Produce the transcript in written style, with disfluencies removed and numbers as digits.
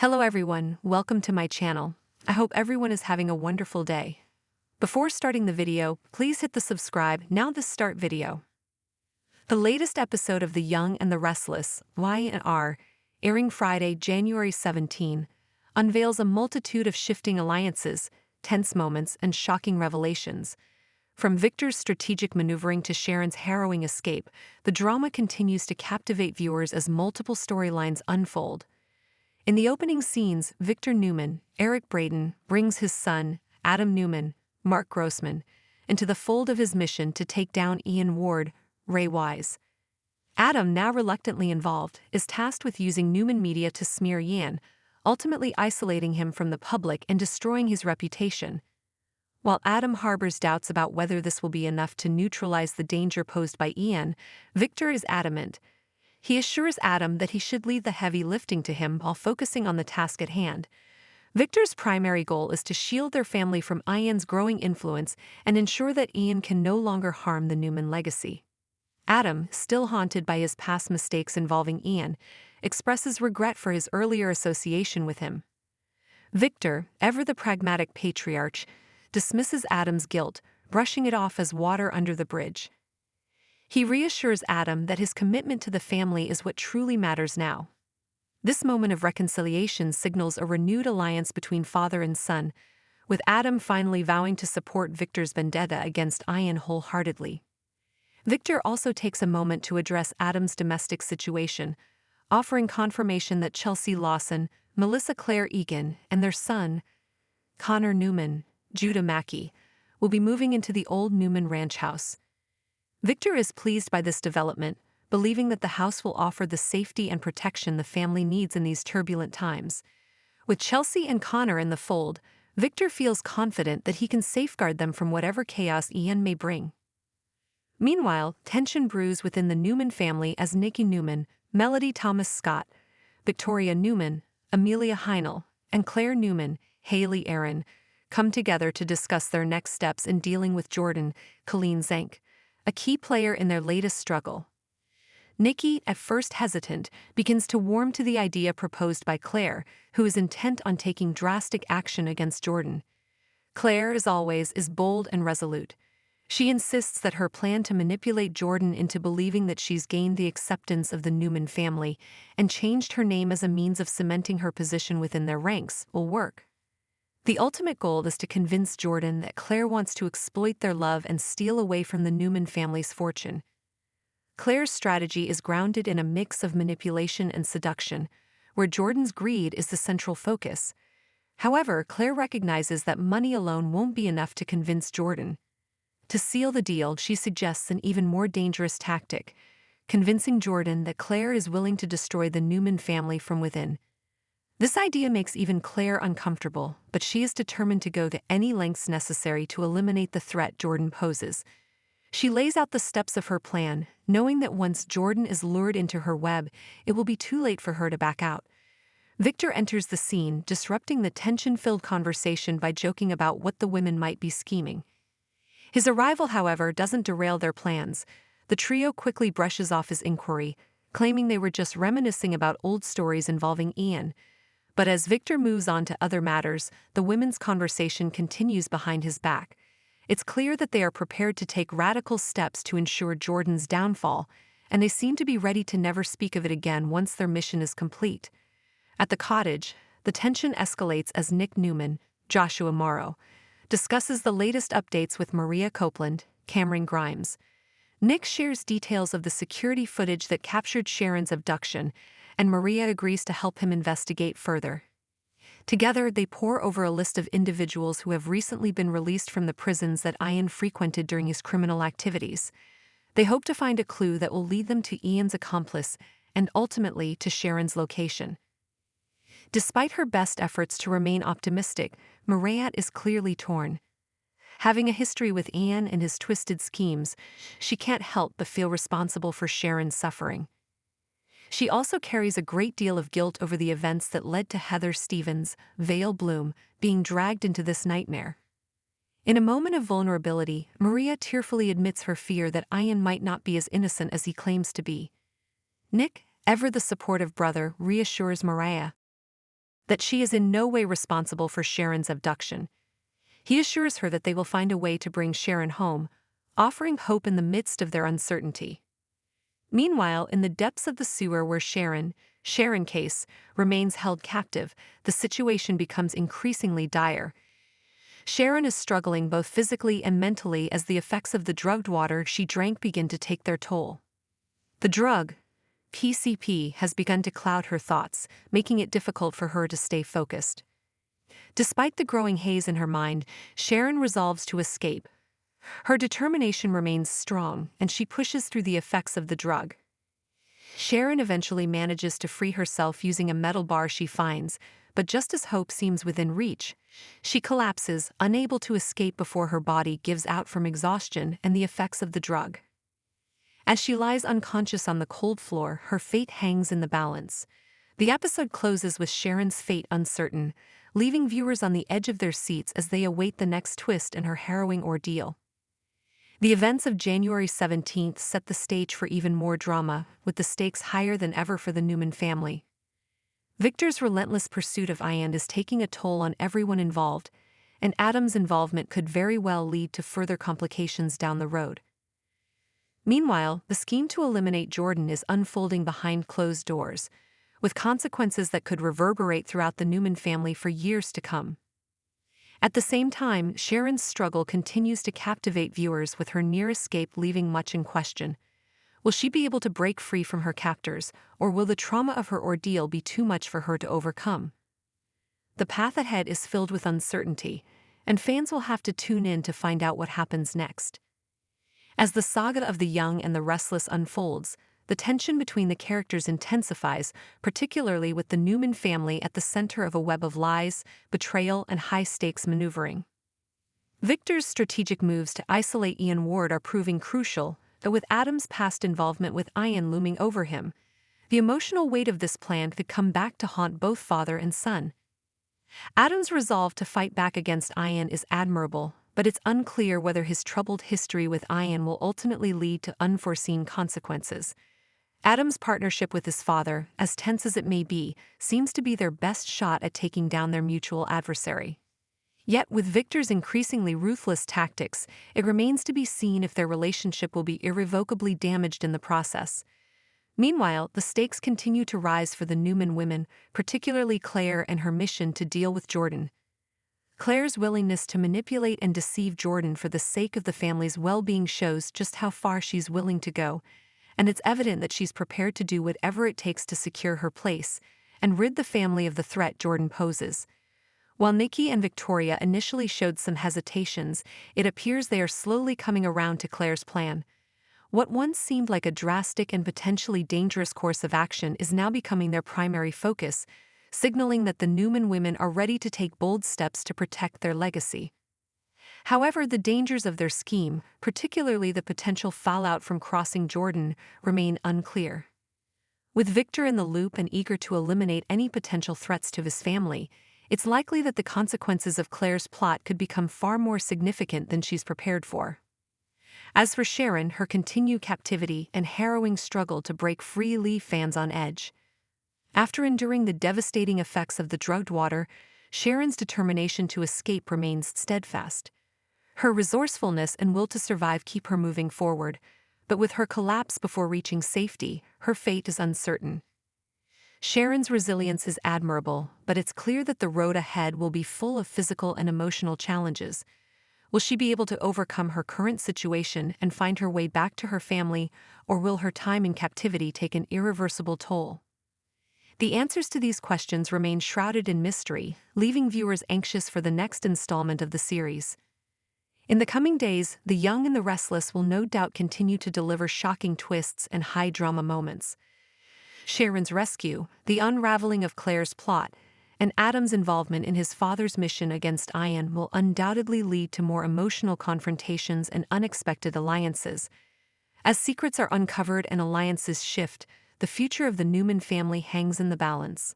Hello everyone, welcome to my channel. I hope everyone is having a wonderful day. Before starting the video, please hit the subscribe now this start video. The latest episode of The Young and the Restless, Y&R, airing Friday, January 17, unveils a multitude of shifting alliances, tense moments, and shocking revelations. From Victor's strategic maneuvering to Sharon's harrowing escape, the drama continues to captivate viewers as multiple storylines unfold. In the opening scenes, Victor Newman, Eric Braeden, brings his son, Adam Newman, Mark Grossman, into the fold of his mission to take down Ian Ward, Ray Wise. Adam, now reluctantly involved, is tasked with using Newman media to smear Ian, ultimately isolating him from the public and destroying his reputation. While Adam harbors doubts about whether this will be enough to neutralize the danger posed by Ian, Victor is adamant. He assures Adam that he should leave the heavy lifting to him while focusing on the task at hand. Victor's primary goal is to shield their family from Ian's growing influence and ensure that Ian can no longer harm the Newman legacy. Adam, still haunted by his past mistakes involving Ian, expresses regret for his earlier association with him. Victor, ever the pragmatic patriarch, dismisses Adam's guilt, brushing it off as water under the bridge. He reassures Adam that his commitment to the family is what truly matters now. This moment of reconciliation signals a renewed alliance between father and son, with Adam finally vowing to support Victor's vendetta against Ian wholeheartedly. Victor also takes a moment to address Adam's domestic situation, offering confirmation that Chelsea Lawson, Melissa Claire Egan, and their son, Connor Newman, Judah Mackey, will be moving into the old Newman ranch house. Victor is pleased by this development, believing that the house will offer the safety and protection the family needs in these turbulent times. With Chelsea and Connor in the fold, Victor feels confident that he can safeguard them from whatever chaos Ian may bring. Meanwhile, tension brews within the Newman family as Nikki Newman, Melody Thomas Scott, Victoria Newman, Amelia Heinel, and Claire Newman, Haley Aaron, come together to discuss their next steps in dealing with Jordan, Colleen Zank, a key player in their latest struggle. Nikki, at first hesitant, begins to warm to the idea proposed by Claire, who is intent on taking drastic action against Jordan. Claire, as always, is bold and resolute. She insists that her plan to manipulate Jordan into believing that she's gained the acceptance of the Newman family and changed her name as a means of cementing her position within their ranks will work. The ultimate goal is to convince Jordan that Claire wants to exploit their love and steal away from the Newman family's fortune. Claire's strategy is grounded in a mix of manipulation and seduction, where Jordan's greed is the central focus. However, Claire recognizes that money alone won't be enough to convince Jordan. To seal the deal, she suggests an even more dangerous tactic, convincing Jordan that Claire is willing to destroy the Newman family from within. This idea makes even Claire uncomfortable, but she is determined to go to any lengths necessary to eliminate the threat Jordan poses. She lays out the steps of her plan, knowing that once Jordan is lured into her web, it will be too late for her to back out. Victor enters the scene, disrupting the tension-filled conversation by joking about what the women might be scheming. His arrival, however, doesn't derail their plans. The trio quickly brushes off his inquiry, claiming they were just reminiscing about old stories involving Ian. But as Victor moves on to other matters, the women's conversation continues behind his back. It's clear that they are prepared to take radical steps to ensure Jordan's downfall, and they seem to be ready to never speak of it again once their mission is complete. At the cottage, the tension escalates as Nick Newman, Joshua Morrow, discusses the latest updates with Maria Copeland, Cameron Grimes. Nick shares details of the security footage that captured Sharon's abduction, and Maria agrees to help him investigate further. Together, they pore over a list of individuals who have recently been released from the prisons that Ian frequented during his criminal activities. They hope to find a clue that will lead them to Ian's accomplice and ultimately to Sharon's location. Despite her best efforts to remain optimistic, Maria is clearly torn. Having a history with Ian and his twisted schemes, she can't help but feel responsible for Sharon's suffering. She also carries a great deal of guilt over the events that led to Heather Stevens, Vale Bloom, being dragged into this nightmare. In a moment of vulnerability, Maria tearfully admits her fear that Ian might not be as innocent as he claims to be. Nick, ever the supportive brother, reassures Maria. that she is in no way responsible for Sharon's abduction. He assures her that they will find a way to bring Sharon home, offering hope in the midst of their uncertainty. Meanwhile, in the depths of the sewer where Sharon case, remains held captive, the situation becomes increasingly dire. Sharon is struggling both physically and mentally as the effects of the drugged water she drank begin to take their toll. The drug, PCP, has begun to cloud her thoughts, making it difficult for her to stay focused. Despite the growing haze in her mind, Sharon resolves to escape. Her determination remains strong, and she pushes through the effects of the drug. Sharon eventually manages to free herself using a metal bar she finds, but just as hope seems within reach, she collapses, unable to escape before her body gives out from exhaustion and the effects of the drug. As she lies unconscious on the cold floor, her fate hangs in the balance. The episode closes with Sharon's fate uncertain, leaving viewers on the edge of their seats as they await the next twist in her harrowing ordeal. The events of January 17th set the stage for even more drama, with the stakes higher than ever for the Newman family. Victor's relentless pursuit of Ian is taking a toll on everyone involved, and Adam's involvement could very well lead to further complications down the road. Meanwhile, the scheme to eliminate Jordan is unfolding behind closed doors, with consequences that could reverberate throughout the Newman family for years to come. At the same time, Sharon's struggle continues to captivate viewers, with her near escape leaving much in question. Will she be able to break free from her captors, or will the trauma of her ordeal be too much for her to overcome? The path ahead is filled with uncertainty, and fans will have to tune in to find out what happens next. As the saga of the Young and the Restless unfolds, the tension between the characters intensifies, particularly with the Newman family at the center of a web of lies, betrayal, and high-stakes maneuvering. Victor's strategic moves to isolate Ian Ward are proving crucial, though with Adam's past involvement with Ian looming over him, the emotional weight of this plan could come back to haunt both father and son. Adam's resolve to fight back against Ian is admirable, but it's unclear whether his troubled history with Ian will ultimately lead to unforeseen consequences. Adam's partnership with his father, as tense as it may be, seems to be their best shot at taking down their mutual adversary. Yet, with Victor's increasingly ruthless tactics, it remains to be seen if their relationship will be irrevocably damaged in the process. Meanwhile, the stakes continue to rise for the Newman women, particularly Claire and her mission to deal with Jordan. Claire's willingness to manipulate and deceive Jordan for the sake of the family's well-being shows just how far she's willing to go, and it's evident that she's prepared to do whatever it takes to secure her place and rid the family of the threat Jordan poses. While Nikki and Victoria initially showed some hesitations, it appears they are slowly coming around to Claire's plan. What once seemed like a drastic and potentially dangerous course of action is now becoming their primary focus, signaling that the Newman women are ready to take bold steps to protect their legacy. However, the dangers of their scheme, particularly the potential fallout from crossing Jordan, remain unclear. With Victor in the loop and eager to eliminate any potential threats to his family, it's likely that the consequences of Claire's plot could become far more significant than she's prepared for. As for Sharon, her continued captivity and harrowing struggle to break free leave fans on edge. After enduring the devastating effects of the drugged water, Sharon's determination to escape remains steadfast. Her resourcefulness and will to survive keep her moving forward, but with her collapse before reaching safety, her fate is uncertain. Sharon's resilience is admirable, but it's clear that the road ahead will be full of physical and emotional challenges. Will she be able to overcome her current situation and find her way back to her family, or will her time in captivity take an irreversible toll? The answers to these questions remain shrouded in mystery, leaving viewers anxious for the next installment of the series. In the coming days, The Young and the Restless will no doubt continue to deliver shocking twists and high-drama moments. Sharon's rescue, the unraveling of Claire's plot, and Adam's involvement in his father's mission against Ian will undoubtedly lead to more emotional confrontations and unexpected alliances. As secrets are uncovered and alliances shift, the future of the Newman family hangs in the balance.